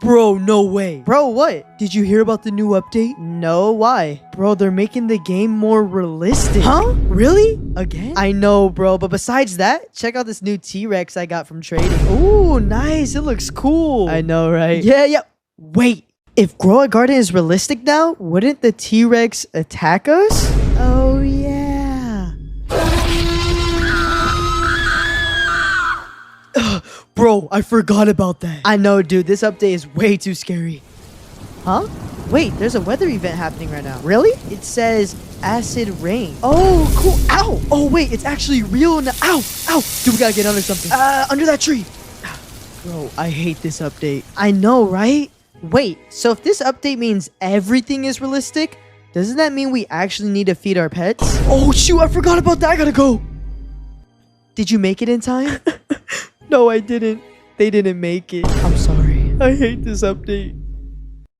Bro, no way. Bro, what? Did you hear about the new update? No, why? Bro, they're making the game more realistic. Huh? Really? Again? I know, bro, but besides that, check out this new T-Rex I got from trading. Ooh, nice. It looks cool. I know, right? Yeah. Wait, if Grow a Garden is realistic now, wouldn't the T-Rex attack us? Oh, yeah. Bro, I forgot about that. I know, dude, this update is way too scary. Huh? Wait, there's a weather event happening right now. Really? It says acid rain. Oh, cool. Ow. Oh, wait, it's actually real now. Ow. Dude, we gotta get under something. Under that tree. Bro, I hate this update. I know, right? Wait, so if this update means everything is realistic, doesn't that mean we actually need to feed our pets? Oh, shoot, I forgot about that. I gotta go. Did you make it in time? No, I didn't. They didn't make it. I'm sorry. I hate this update.